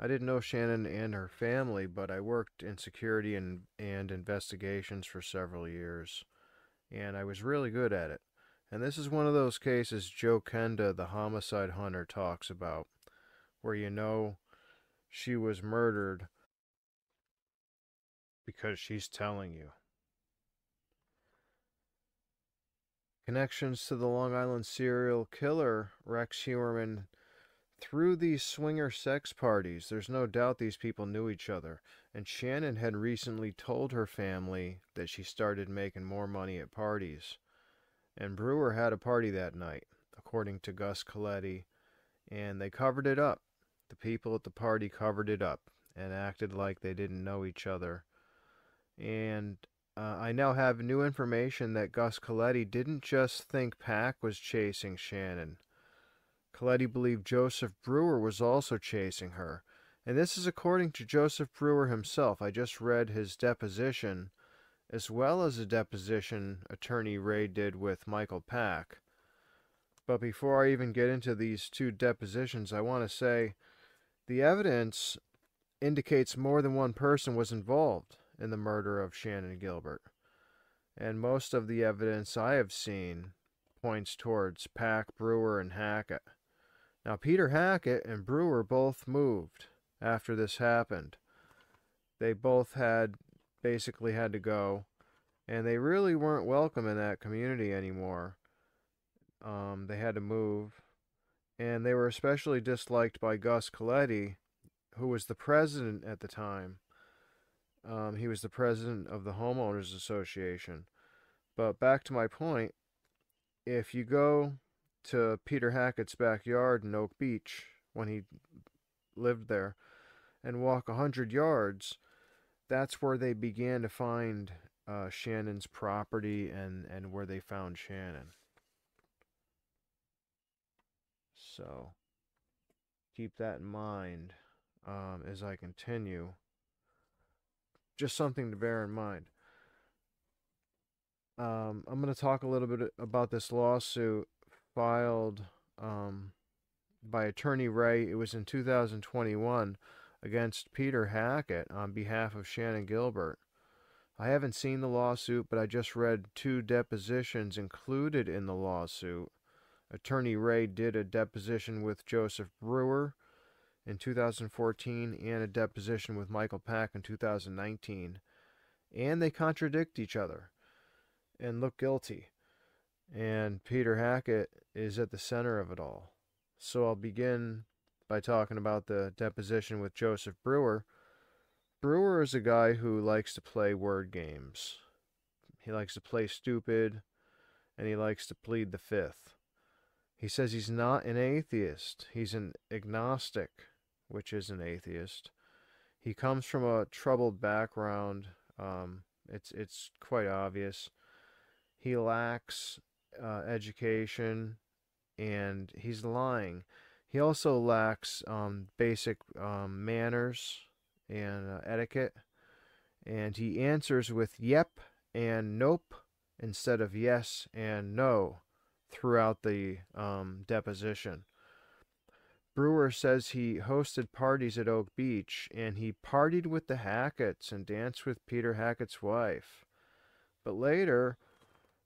I didn't know Shannan and her family, but I worked in security and investigations for several years, and I was really good at it. And this is one of those cases Joe Kenda, the homicide hunter, talks about, where you know she was murdered because she's telling you. Connections to the Long Island serial killer Rex Heuermann through these swinger sex parties. There's no doubt these people knew each other, and Shannan had recently told her family that she started making more money at parties. And Brewer had a party that night, according to Gus Coletti, and they covered it up. The people at the party covered it up and acted like they didn't know each other. And I now have new information that Gus Coletti didn't just think Pak was chasing Shannan. Coletti believed Joseph Brewer was also chasing her. And this is according to Joseph Brewer himself. I just read his deposition, as well as a deposition attorney Ray did with Michael Pak. But before I even get into these two depositions, I want to say the evidence indicates more than one person was involved in the murder of Shannan Gilbert. And most of the evidence I have seen points towards Pak, Brewer, and Hackett. Now, Peter Hackett and Brewer both moved after this happened. They both basically had to go, and they really weren't welcome in that community anymore. They had to move, and they were especially disliked by Gus Coletti, who was the president at the time. He was the president of the Homeowners Association. But back to my point, if you go to Peter Hackett's backyard in Oak Beach when he lived there and walk 100 yards, that's where they began to find Shannan's property and where they found Shannan. So keep that in mind as I continue. Just something to bear in mind. I'm going to talk a little bit about this lawsuit filed by Attorney Ray. It was in 2021 against Peter Hackett on behalf of Shannan Gilbert. I haven't seen the lawsuit, but I just read two depositions included in the lawsuit. Attorney Ray did a deposition with Joseph Brewer in 2014 and a deposition with Michael Pak in 2019. And they contradict each other and look guilty. And Peter Hackett is at the center of it all. So I'll begin by talking about the deposition with Joseph Brewer. Brewer is a guy who likes to play word games. He likes to play stupid, and he likes to plead the fifth. He says he's not an atheist. He's an agnostic, which is an atheist. He comes from a troubled background. It's quite obvious. He lacks education, and he's lying. He also lacks basic manners and etiquette, and he answers with yep and nope instead of yes and no throughout the deposition. Brewer says he hosted parties at Oak Beach, and he partied with the Hacketts and danced with Peter Hackett's wife. But later,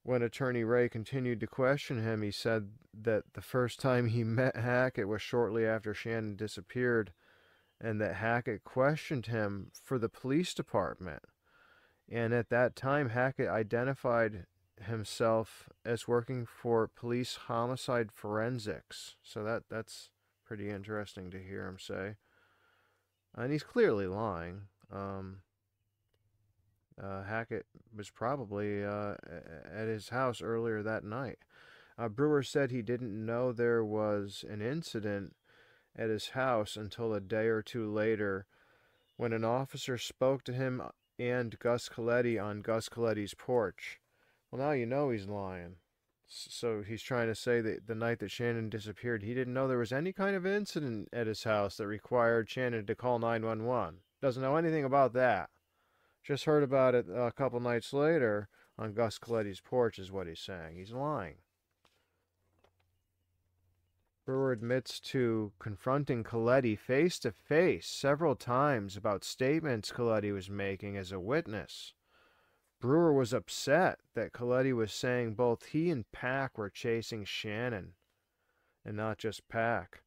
when Attorney Ray continued to question him, he said that the first time he met Hackett was shortly after Shannan disappeared, and that Hackett questioned him for the police department. And at that time, Hackett identified himself as working for police homicide forensics. So that's pretty interesting to hear him say. And he's clearly lying. Hackett was probably at his house earlier that night. Brewer said he didn't know there was an incident at his house until a day or two later when an officer spoke to him and Gus Coletti on Gus Coletti's porch. Well, now you know he's lying. So he's trying to say that the night that Shannan disappeared, he didn't know there was any kind of incident at his house that required Shannan to call 911. Doesn't know anything about that. Just heard about it a couple nights later on Gus Coletti's porch is what he's saying. He's lying. Brewer admits to confronting Coletti face to face several times about statements Coletti was making as a witness. Brewer was upset that Coletti was saying both he and Pak were chasing Shannan, and not just Pak.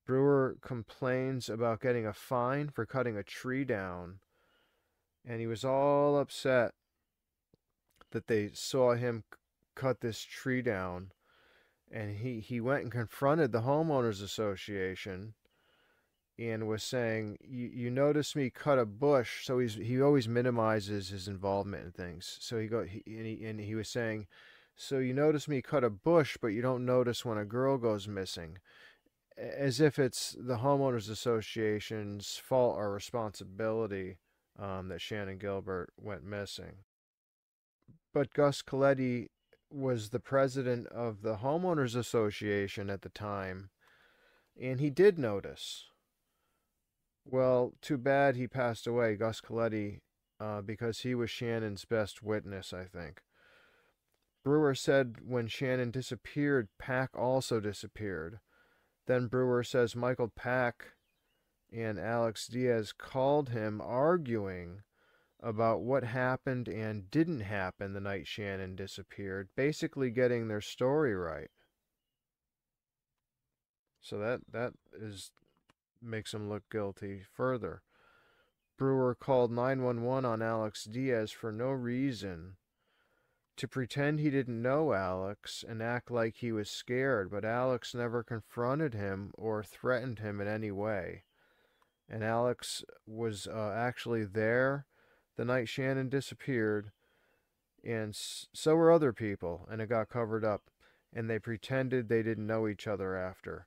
Brewer complains about getting a fine for cutting a tree down, and he was all upset that they saw him cut this tree down. And he went and confronted the homeowners association and was saying, you noticed me cut a bush. So he always minimizes his involvement in things. So he was saying, so you notice me cut a bush, but you don't notice when a girl goes missing, as if it's the homeowners association's fault or responsibility that Shannan Gilbert went missing. But Gus Coletti was the president of the homeowners association at the time, and he did notice. Well, too bad he passed away, Gus Coletti, because he was Shannan's best witness, I think. Brewer said when Shannan disappeared, Pak also disappeared. Then Brewer says Michael Pak and Alex Diaz called him, arguing about what happened and didn't happen the night Shannan disappeared, basically getting their story right. So that makes him look guilty further. Brewer called 911 on Alex Diaz for no reason, to pretend he didn't know Alex and act like he was scared, but Alex never confronted him or threatened him in any way. And Alex was actually there the night Shannan disappeared, and so were other people, and it got covered up, and they pretended they didn't know each other after.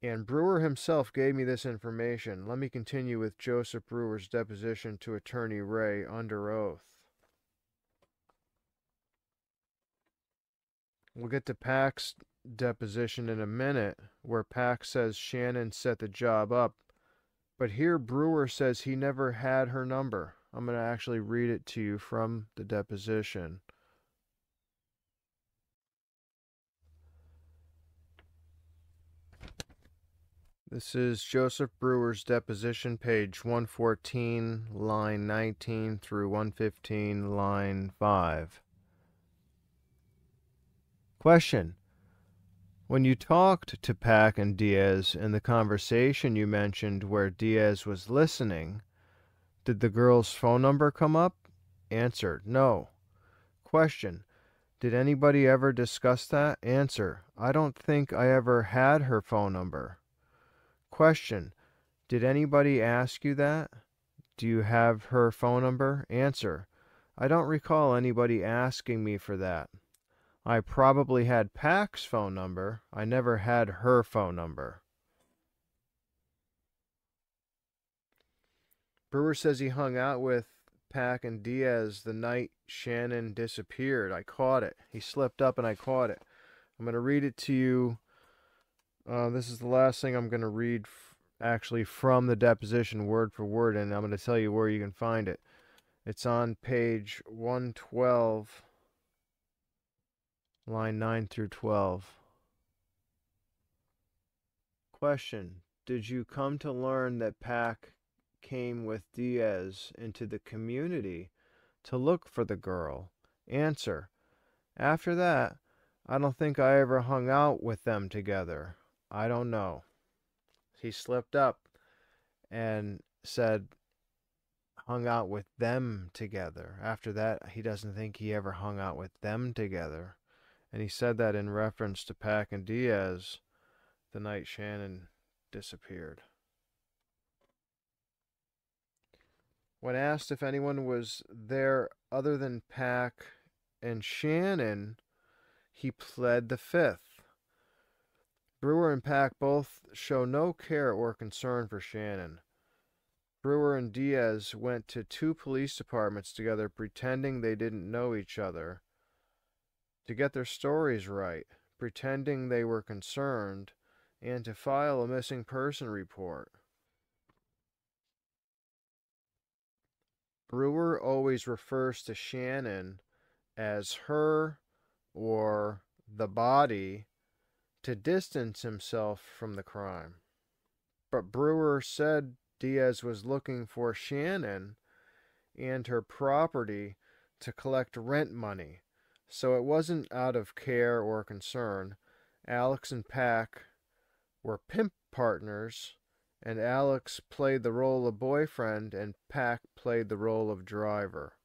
And Brewer himself gave me this information. Let me continue with Joseph Brewer's deposition to Attorney Ray under oath. We'll get to Pak's deposition in a minute, where Pak says Shannan set the job up, but here Brewer says he never had her number. I'm going to actually read it to you from the deposition. This is Joseph Brewer's deposition, page 114, line 19 through 115, line 5. Question. When you talked to Pak and Diaz in the conversation you mentioned where Diaz was listening, did the girl's phone number come up? Answer. No. Question. Did anybody ever discuss that? Answer. I don't think I ever had her phone number. Question. Did anybody ask you that? Do you have her phone number? Answer. I don't recall anybody asking me for that. I probably had Pak's phone number. I never had her phone number. Brewer says he hung out with Pak and Diaz the night Shannan disappeared. I caught it. He slipped up and I caught it. I'm going to read it to you. This is the last thing I'm going to read actually from the deposition word for word, and I'm going to tell you where you can find it. It's on page 112, line 9 through 12. Question. Did you come to learn that Pak came with Diaz into the community to look for the girl? Answer. After that, I don't think I ever hung out with them together. I don't know. He slipped up and said hung out with them together. After that, he doesn't think he ever hung out with them together. And he said that in reference to Pak and Diaz the night Shannan disappeared. When asked if anyone was there other than Pak and Shannan, he pled the fifth. Brewer and Pak both show no care or concern for Shannan. Brewer and Diaz went to 2 police departments together pretending they didn't know each other to get their stories right, pretending they were concerned, and to file a missing person report. Brewer always refers to Shannan as her or the body to distance himself from the crime. But Brewer said Diaz was looking for Shannan and her property to collect rent money, so it wasn't out of care or concern. Alex and Pak were pimp partners, and Alex played the role of boyfriend and Pak played the role of driver.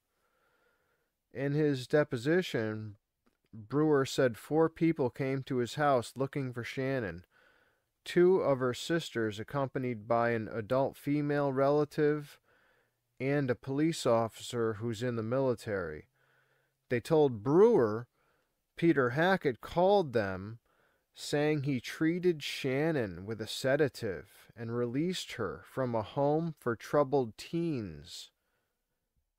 In his deposition, Brewer said 4 people came to his house looking for Shannan. 2 of her sisters, accompanied by an adult female relative and a police officer who's in the military. They told Brewer Peter Hackett called them, saying he treated Shannan with a sedative and released her from a home for troubled teens.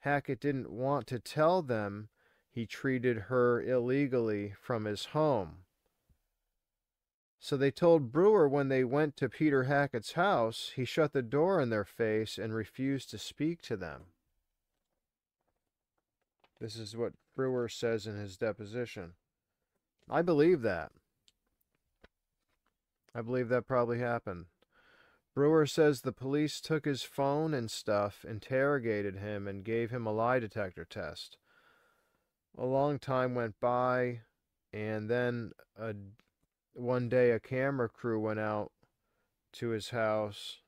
Hackett didn't want to tell them he treated her illegally from his home. So they told Brewer when they went to Peter Hackett's house, he shut the door in their face and refused to speak to them. This is what Brewer says in his deposition. I believe that. I believe that probably happened. Brewer says the police took his phone and stuff, interrogated him, and gave him a lie detector test. A long time went by, and then one day a camera crew went out to his house,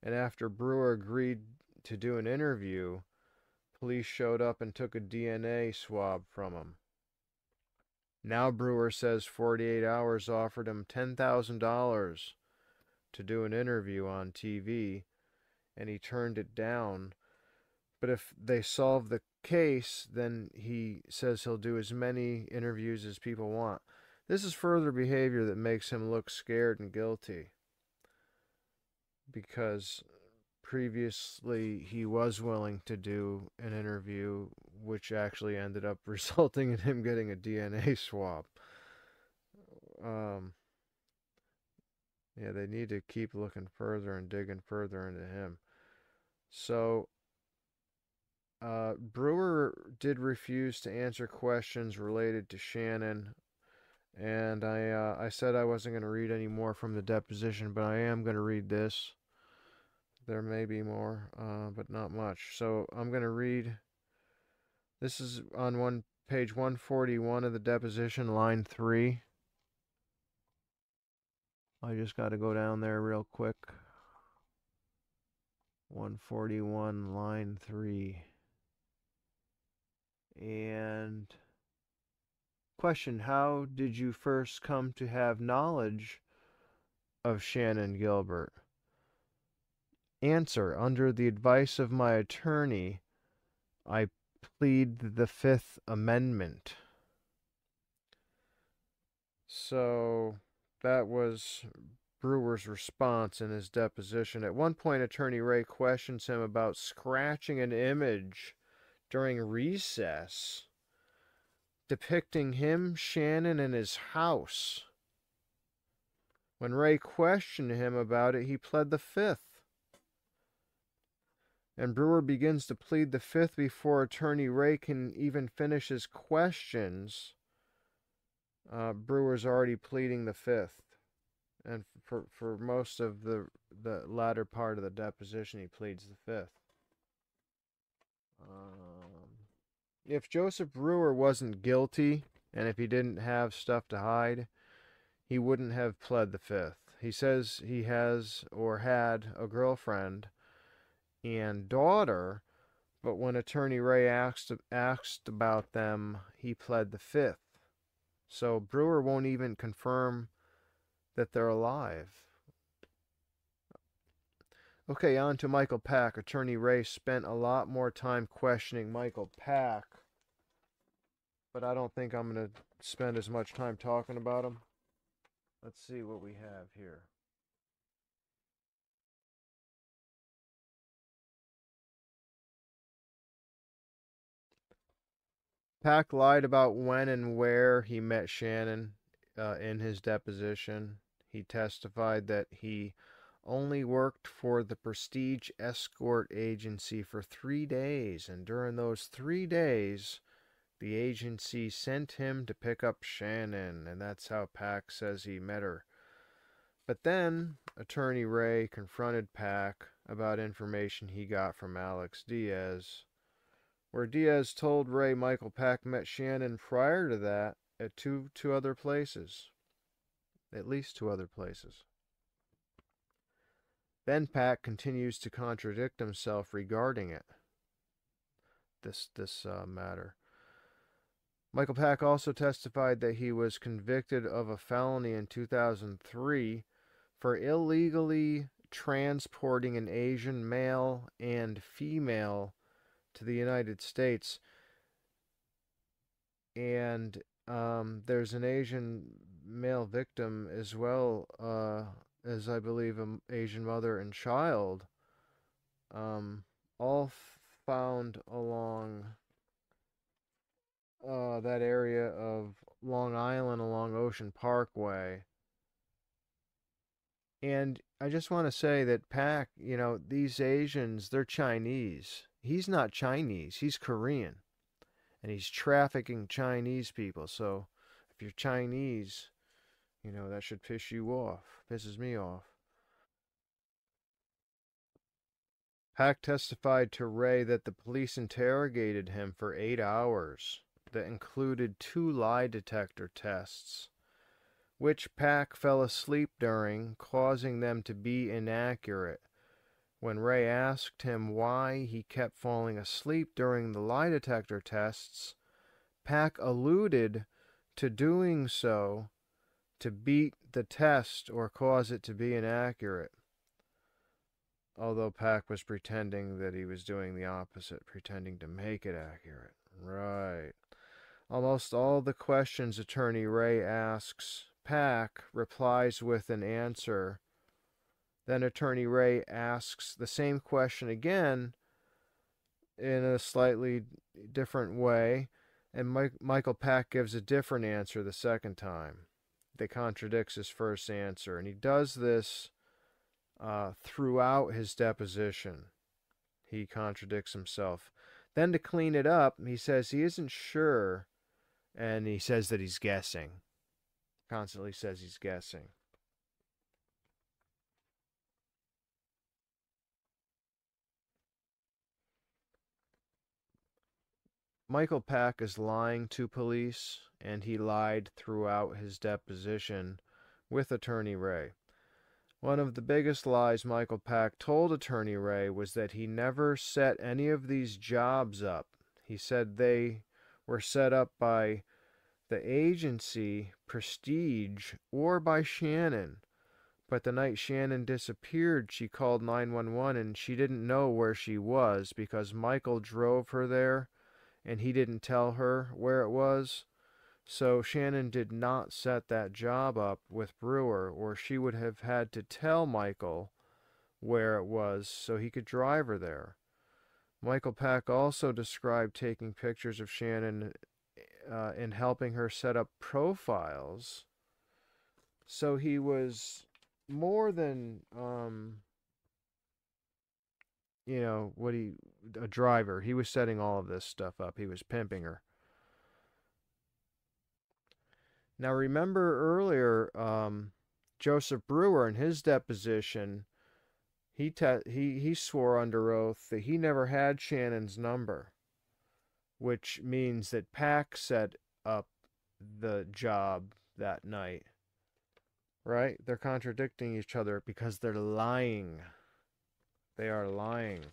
and after Brewer agreed to do an interview, police showed up and took a DNA swab from him. Now Brewer says 48 Hours offered him $10,000 to do an interview on TV, and he turned it down. But if they solve the case, then he says he'll do as many interviews as people want. This is further behavior that makes him look scared and guilty, because previously he was willing to do an interview, which actually ended up resulting in him getting a DNA swab. Yeah, they need to keep looking further and digging further into him. So, Brewer did refuse to answer questions related to Shannan, and I said I wasn't going to read any more from the deposition, but I am going to read this. There may be more, but not much. So I'm going to read. This is on page 141 of the deposition, line 3. I just got to go down there real quick. 141, line 3. And question, how did you first come to have knowledge of Shannan Gilbert? Answer, under the advice of my attorney, I plead the Fifth Amendment. So that was Brewer's response in his deposition. At one point, Attorney Ray questions him about scratching an image during recess depicting him, Shannan, and his house. When Ray questioned him about it, he pled the Fifth. And Brewer begins to plead the Fifth before Attorney Ray can even finish his questions. Brewer's already pleading the Fifth. And for most of the latter part of the deposition, he pleads the Fifth. If Joseph Brewer wasn't guilty, and if he didn't have stuff to hide, he wouldn't have pled the Fifth. He says he has or had a girlfriend and daughter, but when Attorney Ray asked about them, he pled the Fifth. So Brewer won't even confirm that they're alive. Okay, on to Michael Pak. Attorney Ray spent a lot more time questioning Michael Pak, but I don't think I'm going to spend as much time talking about him. Let's see what we have here. Pak lied about when and where he met Shannan in his deposition. He testified that he only worked for the Prestige Escort Agency for 3 days, and during those 3 days, The agency sent him to pick up Shannan, and that's how Pak says he met her. But then Attorney Ray confronted Pak about information he got from Alex Diaz, where Diaz told Ray Michael Pak met Shannan prior to that at two other places. At least two other places. Then Pak continues to contradict himself regarding it. This matter. Michael Pak also testified that he was convicted of a felony in 2003 for illegally transporting an Asian male and female to the United States. And there's an Asian male victim as well as, I believe, an Asian mother and child, all found along that area of Long Island along Ocean Parkway. And I just want to say that Pak, these Asians, they're Chinese. He's not Chinese, he's Korean. And he's trafficking Chinese people. So if you're Chinese, that should piss you off. Pisses me off. Pak testified to Ray that the police interrogated him for 8 hours that included 2 lie detector tests, which Pak fell asleep during, causing them to be inaccurate. When Ray asked him why he kept falling asleep during the lie detector tests, Pak alluded to doing so to beat the test or cause it to be inaccurate. Although Pak was pretending that he was doing the opposite, pretending to make it accurate. Right. Almost all the questions Attorney Ray asks, Pak replies with an answer. Then Attorney Ray asks the same question again in a slightly different way, and Michael Pak gives a different answer the second time that contradicts his first answer. And he does this throughout his deposition. He contradicts himself. Then to clean it up, he says he isn't sure, and he says that he's guessing. Constantly says he's guessing. Michael Pak is lying to police, and he lied throughout his deposition with Attorney Ray. One of the biggest lies Michael Pak told Attorney Ray was that he never set any of these jobs up. He said they were set up by the agency, Prestige, or by Shannan. But the night Shannan disappeared, she called 911 and she didn't know where she was because Michael drove her there and he didn't tell her where it was. So Shannan did not set that job up with Brewer, or she would have had to tell Michael where it was so he could drive her there. Michael Pak also described taking pictures of Shannan and helping her set up profiles. So he was more than a driver. He was setting all of this stuff up. He was pimping her. Now remember earlier, Joseph Brewer in his deposition, he swore under oath that he never had Shannan's number, which means that Pak set up the job that night. Right? They're contradicting each other because they're lying. They are lying.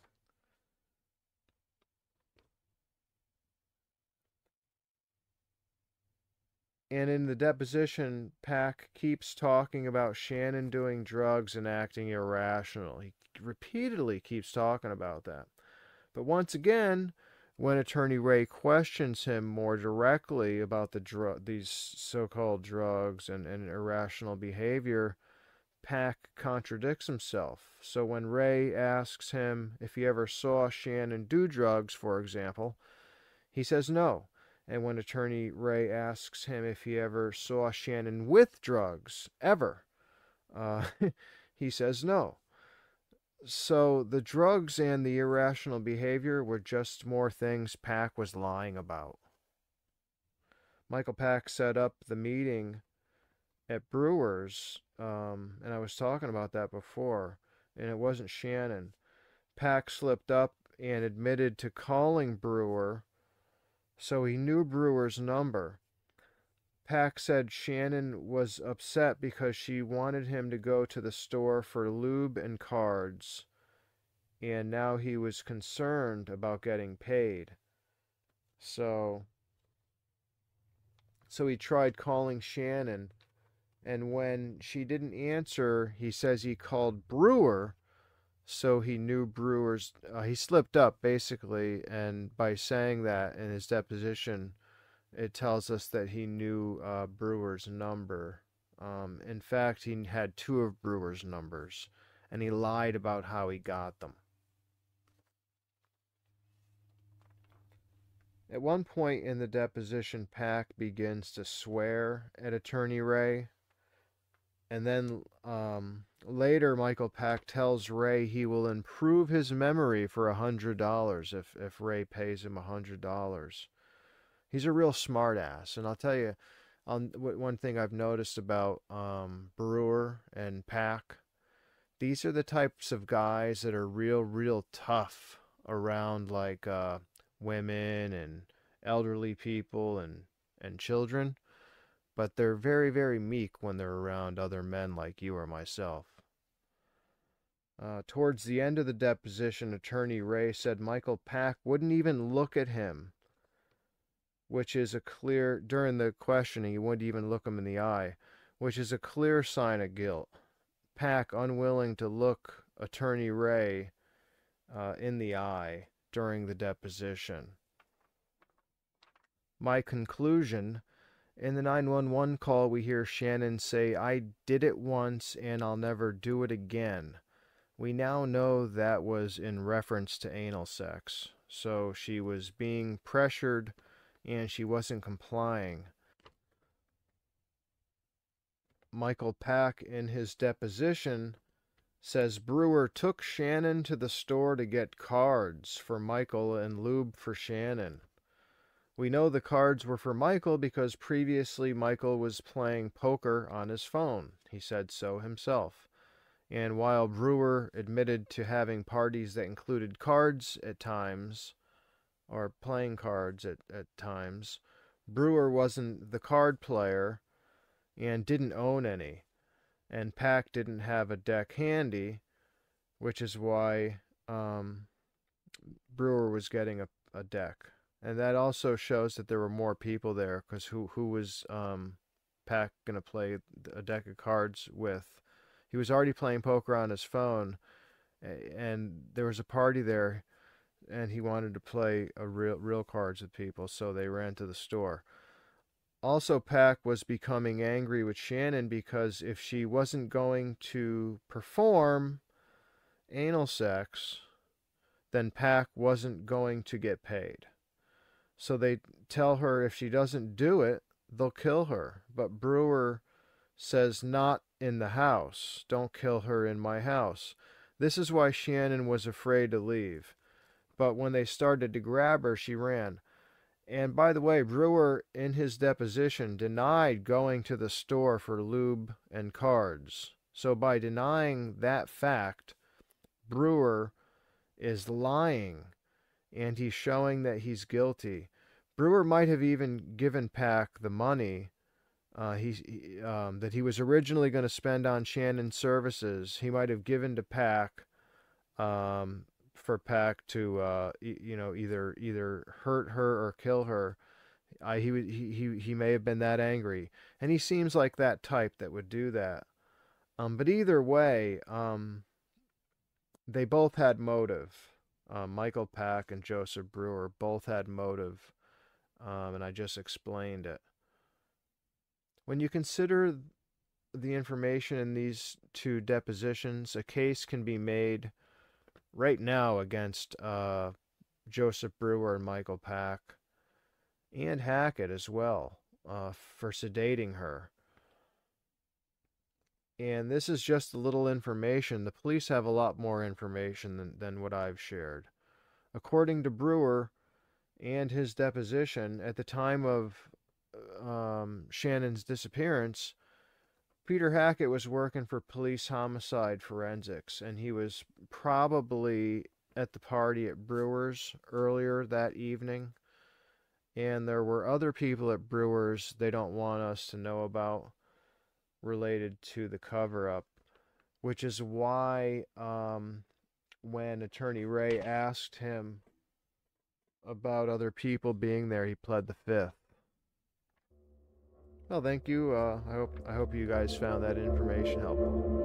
And in the deposition, Pak keeps talking about Shannan doing drugs and acting irrational. He repeatedly keeps talking about that. But once again, when Attorney Ray questions him more directly about these so-called drugs and irrational behavior, Pak contradicts himself. So when Ray asks him if he ever saw Shannan do drugs, for example, he says no. And when Attorney Ray asks him if he ever saw Shannan with drugs, ever, he says no. So the drugs and the irrational behavior were just more things Pak was lying about. Michael Pak set up the meeting at Brewer's, and I was talking about that before, and it wasn't Shannan. Pak slipped up and admitted to calling Brewer, so he knew Brewer's number. Pak said Shannan was upset because she wanted him to go to the store for lube and cards, and now he was concerned about getting paid. So he tried calling Shannan, and when she didn't answer, he says he called Brewer, so he knew Brewer's. He slipped up basically, and by saying that in his deposition, it tells us that he knew Brewer's number. In fact, he had two of Brewer's numbers, and he lied about how he got them. At one point in the deposition, Pak begins to swear at Attorney Ray, and then later Michael Pak tells Ray he will improve his memory for $100 if Ray pays him $100. He's a real smartass, and I'll tell you, one thing I've noticed about Brewer and Pak, these are the types of guys that are real tough around like women and elderly people and children, but they're very meek when they're around other men like you or myself. Towards the end of the deposition, Attorney Ray said Michael Pak wouldn't even look at him, which is a clear, during the questioning, he wouldn't even look him in the eye, which is a clear sign of guilt. Pak unwilling to look Attorney Ray in the eye during the deposition. My conclusion, in the 911 call, we hear Shannan say, "I did it once and I'll never do it again." We now know that was in reference to anal sex. So she was being pressured and she wasn't complying. Michael Pak, in his deposition, says Brewer took Shannan to the store to get cards for Michael and lube for Shannan. We know the cards were for Michael because previously Michael was playing poker on his phone. He said so himself. And while Brewer admitted to having parties that included cards at times, or playing cards at times, Brewer wasn't the card player and didn't own any. And Pak didn't have a deck handy, which is why Brewer was getting a deck. And that also shows that there were more people there, because who was Pak going to play a deck of cards with? He was already playing poker on his phone, and there was a party there, and he wanted to play real cards with people, so they ran to the store. Also, Pak was becoming angry with Shannan because if she wasn't going to perform anal sex, then Pak wasn't going to get paid. So they tell her if she doesn't do it, they'll kill her. But Brewer says, "Not in the house. Don't kill her in my house." This is why Shannan was afraid to leave. But when they started to grab her, she ran. And by the way, Brewer, in his deposition, denied going to the store for lube and cards. So by denying that fact, Brewer is lying, and he's showing that he's guilty. Brewer might have even given Pak the money that he was originally going to spend on Shannan's services. He might have given to Pak for Pak to either hurt her or kill her. He may have been that angry, and he seems like that type that would do that. But either way, they both had motive. Michael Pak and Joseph Brewer both had motive, and I just explained it. When you consider the information in these two depositions, a case can be made right now against Joseph Brewer and Michael Pak, and Hackett as well, for sedating her. And this is just a little information. The police have a lot more information than what I've shared. According to Brewer and his deposition, at the time of Shannan's disappearance, Peter Hackett was working for police homicide forensics, and he was probably at the party at Brewer's earlier that evening. And there were other people at Brewer's they don't want us to know about related to the cover up, which is why when Attorney Ray asked him about other people being there, he pled the fifth. Well, thank you. I hope you guys found that information helpful.